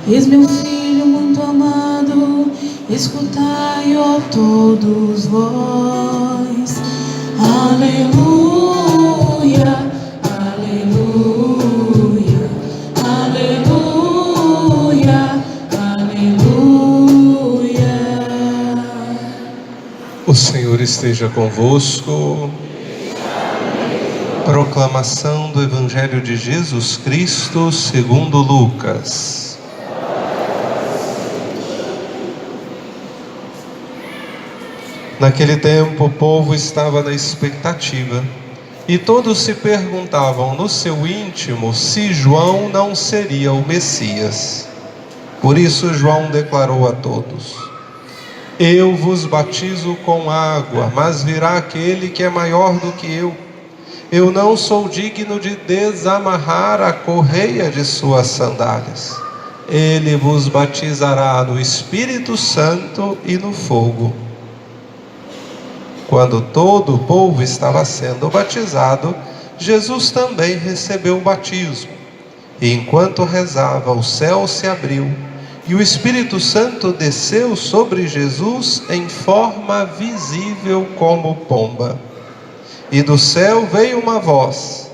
Eis meu filho muito amado, escutai, ó todos vós. Aleluia, aleluia, aleluia, aleluia. O Senhor esteja convosco. Proclamação do Evangelho de Jesus Cristo segundo Lucas. Naquele tempo o povo estava na expectativa, e todos se perguntavam no seu íntimo se João não seria o Messias. Por isso João declarou a todos: Eu vos batizo com água, mas virá aquele que é maior do que eu. Eu não sou digno de desamarrar a correia de suas sandálias. Ele vos batizará no Espírito Santo e no fogo. Quando todo o povo estava sendo batizado, Jesus também recebeu o batismo. E enquanto rezava, o céu se abriu, e o Espírito Santo desceu sobre Jesus em forma visível como pomba. E do céu veio uma voz: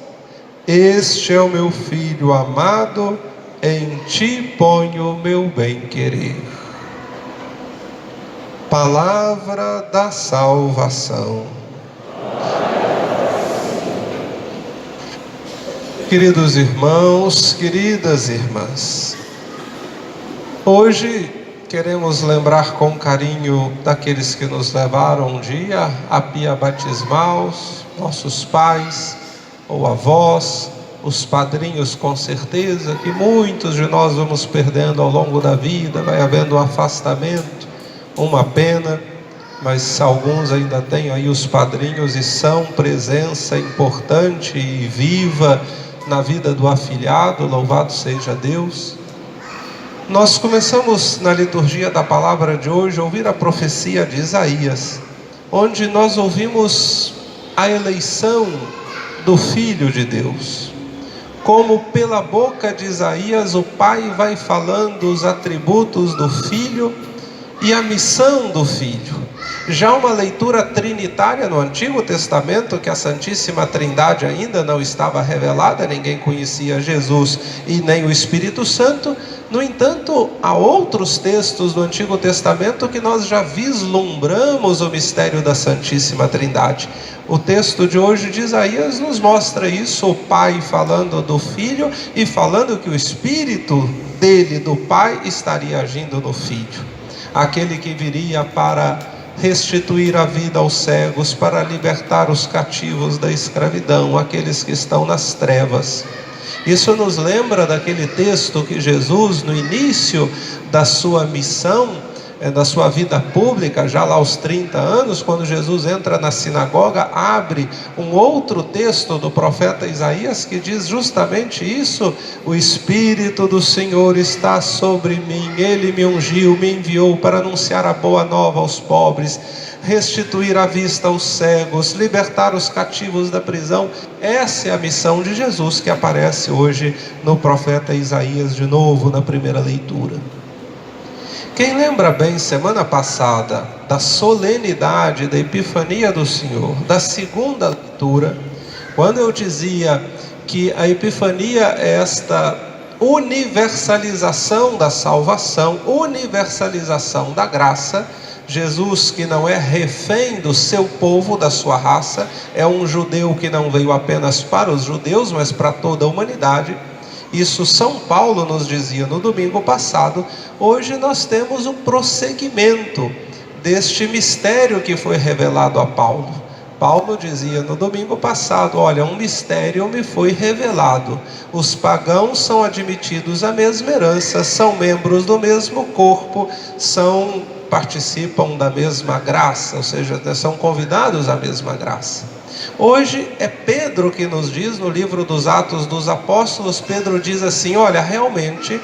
Este é o meu Filho amado, em ti ponho o meu bem-querer. Palavra da salvação. Queridos irmãos, queridas irmãs, hoje queremos lembrar com carinho daqueles que nos levaram um dia à pia batismal, nossos pais ou avós, os padrinhos com certeza, que muitos de nós vamos perdendo ao longo da vida, vai havendo um afastamento, uma pena, mas alguns ainda têm aí os padrinhos e são presença importante e viva na vida do afilhado, louvado seja Deus. Nós começamos na liturgia da palavra de hoje a ouvir a profecia de Isaías, onde nós ouvimos a eleição do Filho de Deus. Como pela boca de Isaías o Pai vai falando os atributos do Filho e a missão do Filho. Já uma leitura trinitária no Antigo Testamento, que a Santíssima Trindade ainda não estava revelada, ninguém conhecia Jesus e nem o Espírito Santo. No entanto, há outros textos do Antigo Testamento que nós já vislumbramos o mistério da Santíssima Trindade. O texto de hoje de Isaías nos mostra isso, o Pai falando do Filho e falando que o Espírito dele, do Pai, estaria agindo no Filho. Aquele que viria para restituir a vida aos cegos, para libertar os cativos da escravidão, aqueles que estão nas trevas. Isso nos lembra daquele texto que Jesus, no início da sua missão, da sua vida pública, já lá aos 30 anos, quando Jesus entra na sinagoga, abre um outro texto do profeta Isaías que diz justamente isso: o Espírito do Senhor está sobre mim, Ele me ungiu, me enviou para anunciar a boa nova aos pobres, restituir a vista aos cegos, libertar os cativos da prisão. Essa é a missão de Jesus que aparece hoje no profeta Isaías de novo na primeira leitura. Quem lembra bem, semana passada, da solenidade da Epifania do Senhor, da segunda leitura, quando eu dizia que a Epifania é esta universalização da salvação, universalização da graça. Jesus, que não é refém do seu povo, da sua raça, é um judeu que não veio apenas para os judeus, mas para toda a humanidade. Isso São Paulo nos dizia no domingo passado. Hoje nós temos um prosseguimento deste mistério que foi revelado a Paulo. Paulo dizia no domingo passado: olha, um mistério me foi revelado. Os pagãos são admitidos à mesma herança, são membros do mesmo corpo, participam da mesma graça, ou seja, são convidados à mesma graça. Hoje é Pedro que nos diz, no livro dos Atos dos Apóstolos, Pedro diz assim: olha, realmente,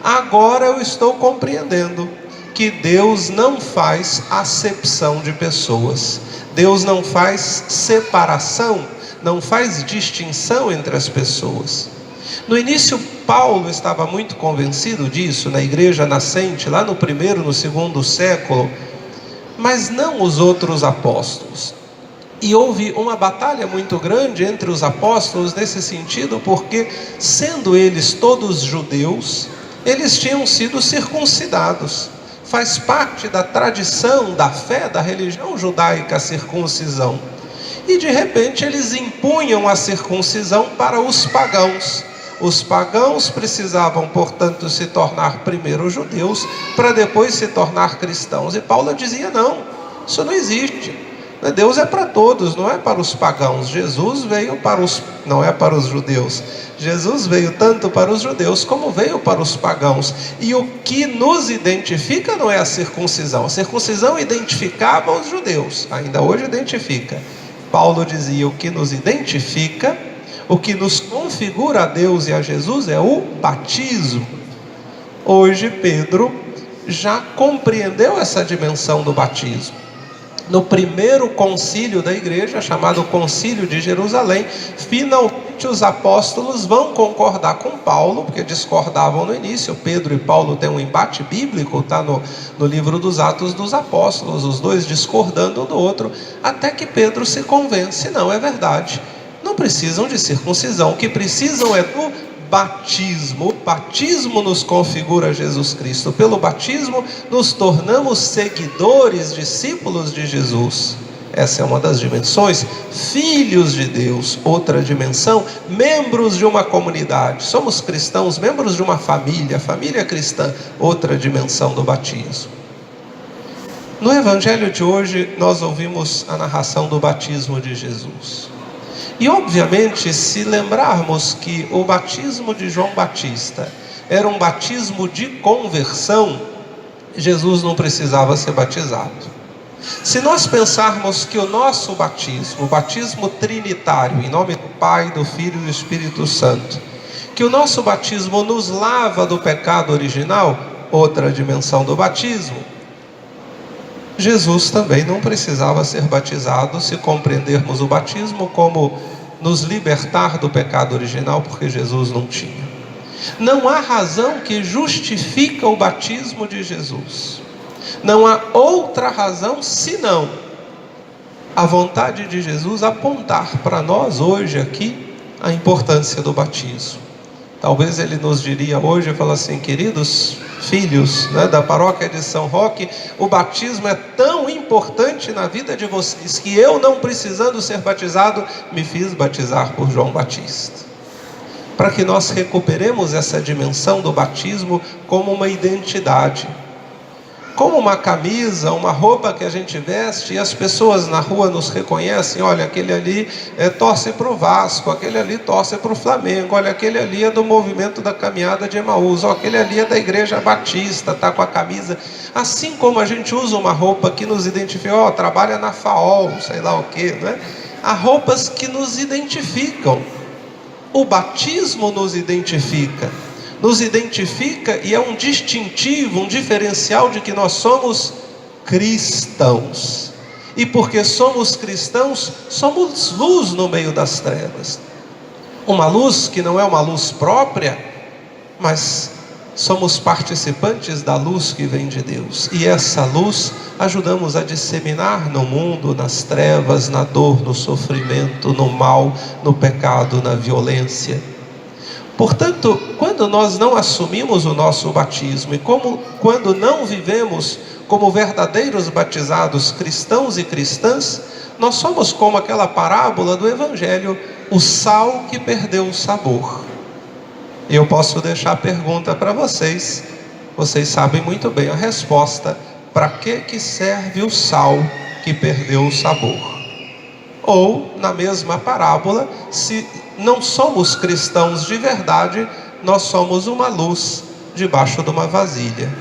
agora eu estou compreendendo que Deus não faz acepção de pessoas. Deus não faz separação, não faz distinção entre as pessoas. No início, Paulo estava muito convencido disso na igreja nascente, lá no primeiro, no segundo século, mas não os outros apóstolos. E houve uma batalha muito grande entre os apóstolos nesse sentido, porque, sendo eles todos judeus, eles tinham sido circuncidados. Faz parte da tradição, da fé, da religião judaica a circuncisão. E de repente eles impunham a circuncisão para os pagãos. Os pagãos precisavam, portanto, se tornar primeiro judeus, para depois se tornar cristãos. E Paulo dizia: não, isso não existe. Deus é para todos, não é para os pagãos. Jesus veio não é para os judeus. Jesus veio tanto para os judeus como veio para os pagãos. E o que nos identifica não é a circuncisão. A circuncisão identificava os judeus, ainda hoje identifica. Paulo dizia: o que nos identifica, o que nos configura a Deus e a Jesus é o batismo. Hoje Pedro já compreendeu essa dimensão do batismo. No primeiro concílio da igreja, chamado Concílio de Jerusalém, finalmente os apóstolos vão concordar com Paulo, porque discordavam no início. Pedro e Paulo têm um embate bíblico, está no livro dos Atos dos Apóstolos, os dois discordando um do outro, até que Pedro se convence: não, é verdade, não precisam de circuncisão, o que precisam é do batismo. O batismo nos configura Jesus Cristo. Pelo batismo nos tornamos seguidores, discípulos de Jesus. Essa é uma das dimensões. Filhos de Deus, outra dimensão. Membros de uma comunidade, somos cristãos, membros de uma família cristã, outra dimensão do batismo. No evangelho de hoje nós ouvimos a narração do batismo de Jesus. E obviamente, se lembrarmos que o batismo de João Batista era um batismo de conversão, Jesus não precisava ser batizado. Se nós pensarmos que o nosso batismo, o batismo trinitário, em nome do Pai, do Filho e do Espírito Santo, que o nosso batismo nos lava do pecado original, outra dimensão do batismo, Jesus também não precisava ser batizado, se compreendermos o batismo como nos libertar do pecado original, porque Jesus não tinha. Não há razão que justifica o batismo de Jesus. Não há outra razão senão a vontade de Jesus apontar para nós hoje aqui a importância do batismo. Talvez ele nos diria hoje, fala assim: queridos filhos, da paróquia de São Roque, o batismo é tão importante na vida de vocês que eu, não precisando ser batizado, me fiz batizar por João Batista. Para que nós recuperemos essa dimensão do batismo como uma identidade, como uma camisa, uma roupa que a gente veste e as pessoas na rua nos reconhecem: olha, aquele ali torce para o Vasco, aquele ali torce para o Flamengo, olha, aquele ali é do movimento da caminhada de Emaús, aquele ali é da igreja batista, está com a camisa. Assim como a gente usa uma roupa que nos identifica, trabalha na FAOL, sei lá o que, né? Há roupas que nos identificam. O batismo nos identifica e é um distintivo, um diferencial de que nós somos cristãos. E porque somos cristãos, somos luz no meio das trevas. Uma luz que não é uma luz própria, mas somos participantes da luz que vem de Deus. E essa luz ajudamos a disseminar no mundo, nas trevas, na dor, no sofrimento, no mal, no pecado, na violência. Portanto, quando nós não assumimos o nosso batismo e quando não vivemos como verdadeiros batizados, cristãos e cristãs, nós somos como aquela parábola do Evangelho, o sal que perdeu o sabor. E eu posso deixar a pergunta para vocês sabem muito bem a resposta: para que serve o sal que perdeu o sabor? Ou, na mesma parábola, se não somos cristãos de verdade, nós somos uma luz debaixo de uma vasilha,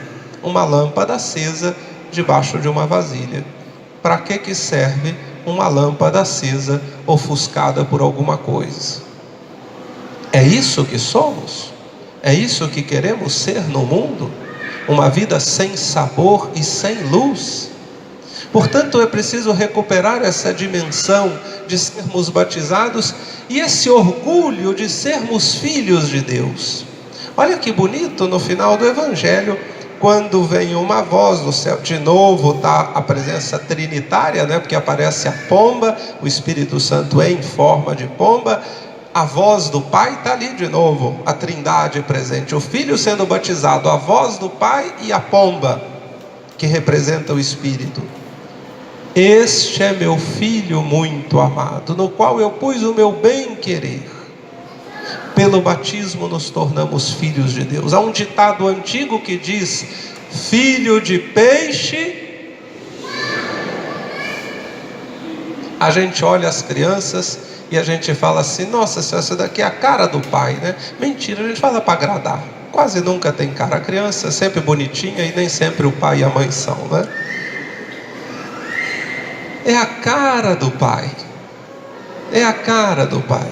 uma lâmpada acesa debaixo de uma vasilha. Para que serve uma lâmpada acesa ofuscada por alguma coisa? É isso que somos? É isso que queremos ser no mundo? Uma vida sem sabor e sem luz? Portanto, é preciso recuperar essa dimensão de sermos batizados e esse orgulho de sermos filhos de Deus. Olha que bonito no final do Evangelho, quando vem uma voz do céu, de novo está a presença trinitária, né? Porque aparece a pomba, o Espírito Santo é em forma de pomba, a voz do Pai está ali de novo, a Trindade presente, o Filho sendo batizado, a voz do Pai e a pomba, que representa o Espírito. Este é meu Filho muito amado, no qual eu pus o meu bem-querer. Pelo batismo nos tornamos filhos de Deus. Há um ditado antigo que diz: filho de peixe. A gente olha as crianças e a gente fala assim: nossa, essa daqui é a cara do pai, né? Mentira, a gente fala para agradar. Quase nunca tem cara. A criança é sempre bonitinha e nem sempre o pai e a mãe são, né? É a cara do pai. É a cara do pai.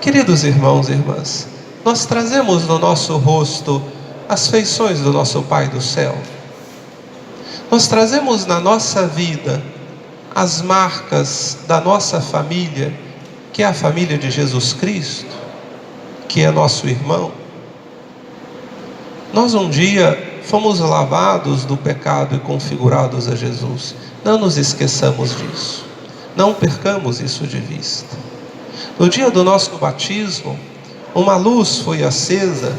Queridos irmãos e irmãs, nós trazemos no nosso rosto as feições do nosso Pai do céu. Nós trazemos na nossa vida as marcas da nossa família, que é a família de Jesus Cristo, que é nosso irmão. Nós um dia fomos lavados do pecado e configurados a Jesus. Não nos esqueçamos disso. Não percamos isso de vista. No dia do nosso batismo, uma luz foi acesa.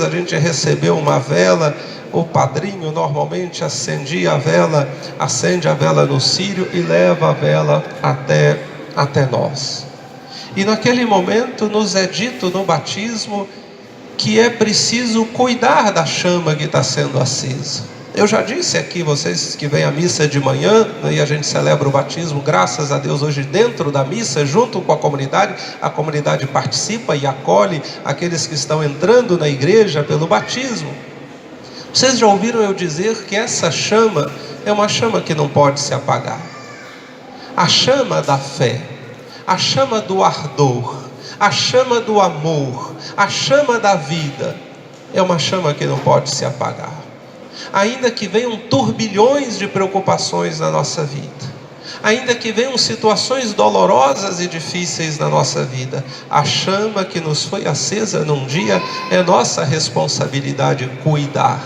A gente recebeu uma vela. O padrinho normalmente acende a vela no círio e leva a vela até nós. E naquele momento nos é dito no batismo que é preciso cuidar da chama que está sendo acesa. Eu já disse aqui, vocês que vêm à missa de manhã, e a gente celebra o batismo, graças a Deus, hoje dentro da missa, junto com a comunidade participa e acolhe aqueles que estão entrando na igreja pelo batismo. Vocês já ouviram eu dizer que essa chama é uma chama que não pode se apagar. A chama da fé, a chama do ardor, a chama do amor, a chama da vida, é uma chama que não pode se apagar. Ainda que venham turbilhões de preocupações na nossa vida, ainda que venham situações dolorosas e difíceis na nossa vida, a chama que nos foi acesa num dia, é nossa responsabilidade cuidar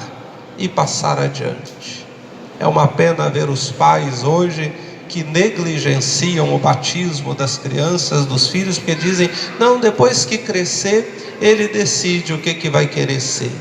e passar adiante. É uma pena ver os pais hoje que negligenciam o batismo das crianças, dos filhos, porque dizem: não, depois que crescer, ele decide o que vai querer ser.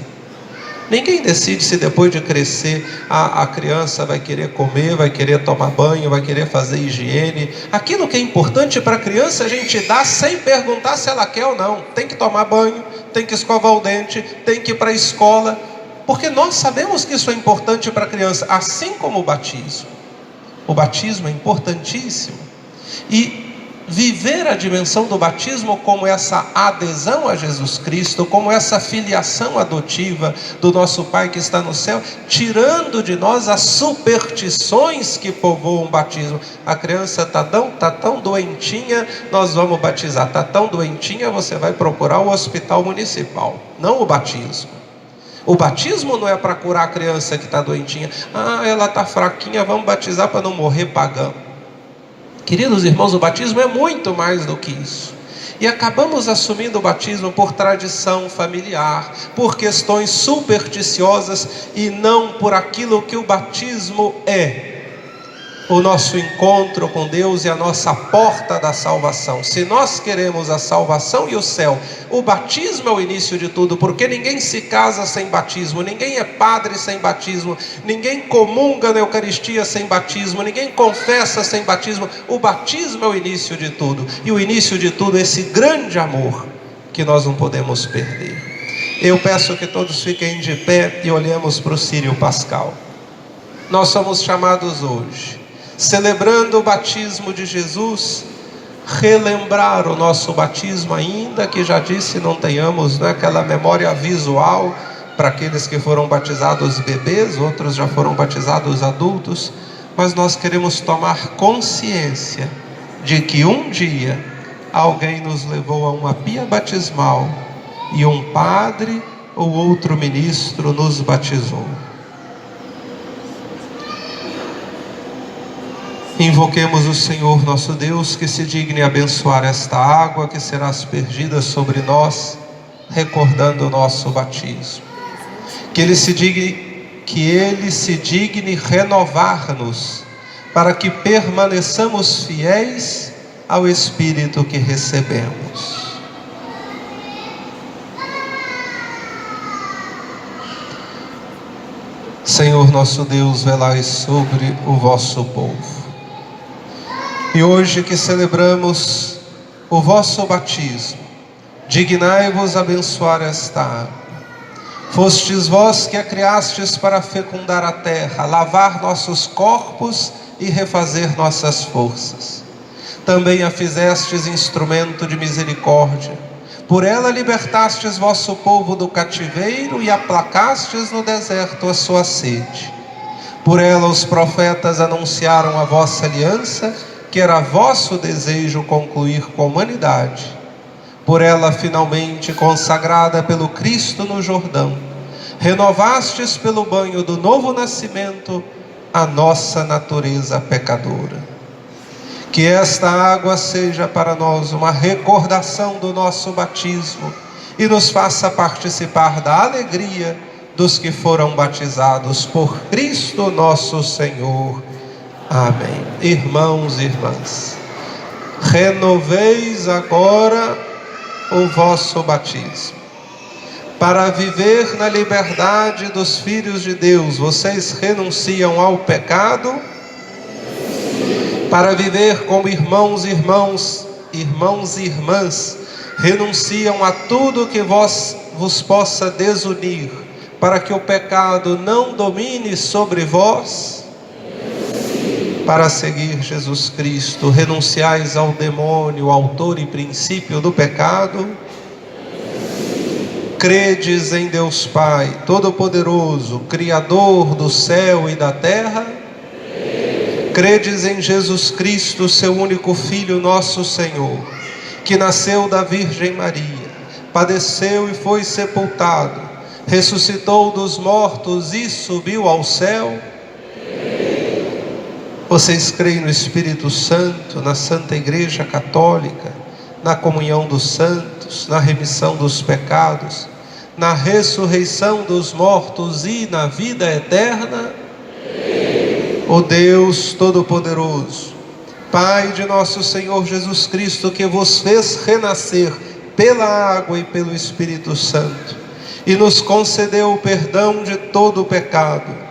Ninguém decide se depois de crescer a criança vai querer comer, vai querer tomar banho, vai querer fazer higiene. Aquilo que é importante para a criança a gente dá sem perguntar se ela quer ou não. Tem que tomar banho, tem que escovar o dente, tem que ir para a escola, porque nós sabemos que isso é importante para a criança, assim como o batismo. O batismo é importantíssimo. E viver a dimensão do batismo como essa adesão a Jesus Cristo, como essa filiação adotiva do nosso Pai que está no céu, tirando de nós as superstições que povoam o batismo. A criança está tão doentinha, nós vamos batizar. Está tão doentinha, você vai procurar o hospital municipal, não o batismo. O batismo não é para curar a criança que está doentinha. Ela está fraquinha, vamos batizar para não morrer pagão. Queridos irmãos, o batismo é muito mais do que isso. E acabamos assumindo o batismo por tradição familiar, por questões supersticiosas e não por aquilo que o batismo é. O nosso encontro com Deus e a nossa porta da salvação. Se nós queremos a salvação e o céu, o batismo é o início de tudo, porque ninguém se casa sem batismo, ninguém é padre sem batismo, ninguém comunga na Eucaristia sem batismo, ninguém confessa sem batismo. O batismo é o início de tudo, e o início de tudo é esse grande amor que nós não podemos perder. Eu peço que todos fiquem de pé e olhemos para o Círio Pascal. Nós somos chamados hoje, celebrando o batismo de Jesus, relembrar o nosso batismo, ainda que já disse não tenhamos aquela memória visual para aqueles que foram batizados bebês, outros já foram batizados adultos, mas nós queremos tomar consciência de que um dia alguém nos levou a uma pia batismal e um padre ou outro ministro nos batizou. Invoquemos o Senhor nosso Deus, que se digne abençoar esta água que será aspergida sobre nós, recordando o nosso batismo. Que Ele se digne renovar-nos, para que permaneçamos fiéis ao Espírito que recebemos. Senhor nosso Deus, velai sobre o vosso povo. E hoje que celebramos o vosso batismo, dignai-vos abençoar esta água. Fostes vós que a criastes para fecundar a terra, lavar nossos corpos e refazer nossas forças. Também a fizestes instrumento de misericórdia. Por ela libertastes vosso povo do cativeiro e aplacastes no deserto a sua sede. Por ela os profetas anunciaram a vossa aliança, que era vosso desejo concluir com a humanidade. Por ela finalmente consagrada pelo Cristo no Jordão, renovastes pelo banho do novo nascimento a nossa natureza pecadora. Que esta água seja para nós uma recordação do nosso batismo e nos faça participar da alegria dos que foram batizados por Cristo nosso Senhor. Amém. Irmãos e irmãs, renoveis agora o vosso batismo. Para viver na liberdade dos filhos de Deus, vocês renunciam ao pecado? Para viver como irmãos e irmãs, renunciam a tudo que vos possa desunir, para que o pecado não domine sobre vós? Para seguir Jesus Cristo, renunciais ao demônio, autor e princípio do pecado? Credes em Deus Pai, Todo-Poderoso, Criador do céu e da terra? Credes em Jesus Cristo, seu único Filho, nosso Senhor, que nasceu da Virgem Maria, padeceu e foi sepultado, ressuscitou dos mortos e subiu ao céu? Vocês creem no Espírito Santo, na Santa Igreja Católica, na comunhão dos santos, na remissão dos pecados, na ressurreição dos mortos e na vida eterna? O Deus Todo-Poderoso, Pai de nosso Senhor Jesus Cristo, que vos fez renascer pela água e pelo Espírito Santo, e nos concedeu o perdão de todo o pecado,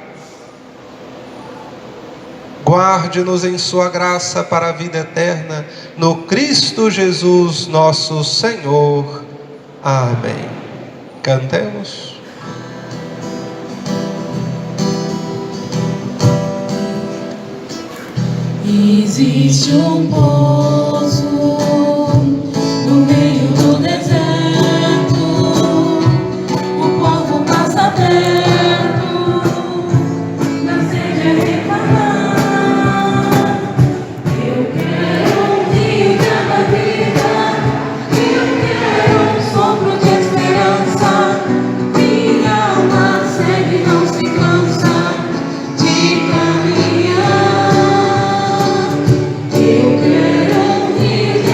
guarde-nos em sua graça para a vida eterna, no Cristo Jesus nosso Senhor. Amém. Cantemos. Existe um poço no meio do deserto, o povo passa perto, na sede é reclamar. Eu quero um rio de água viva, eu quero um sopro de esperança. Minha alma segue, não se cansa de caminhar. Eu quero um rio de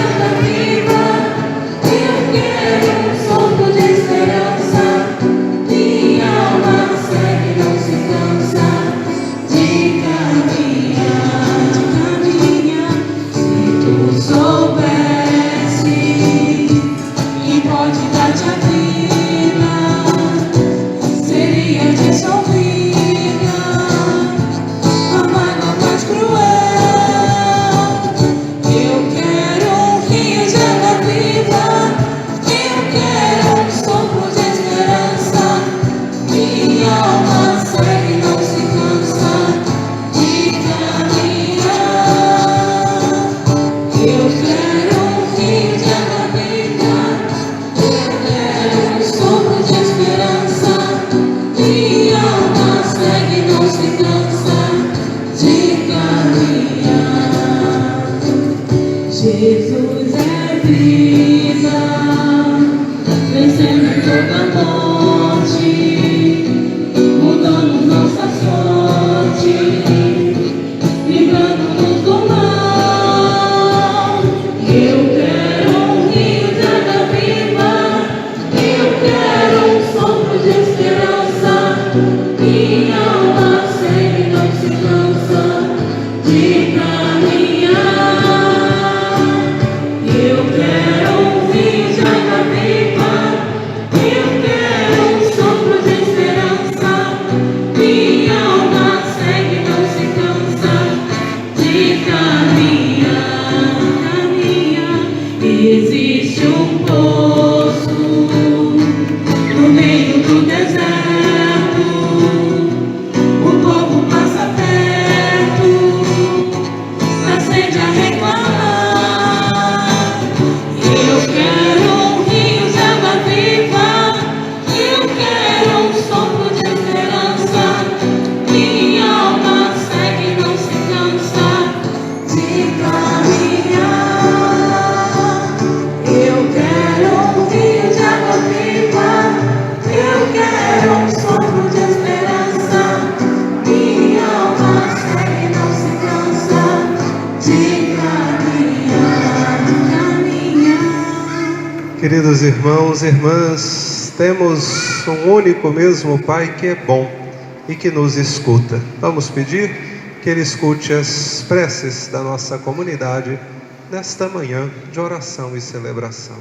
Queridos irmãos e irmãs, temos um único mesmo Pai que é bom e que nos escuta. Vamos pedir que Ele escute as preces da nossa comunidade nesta manhã de oração e celebração.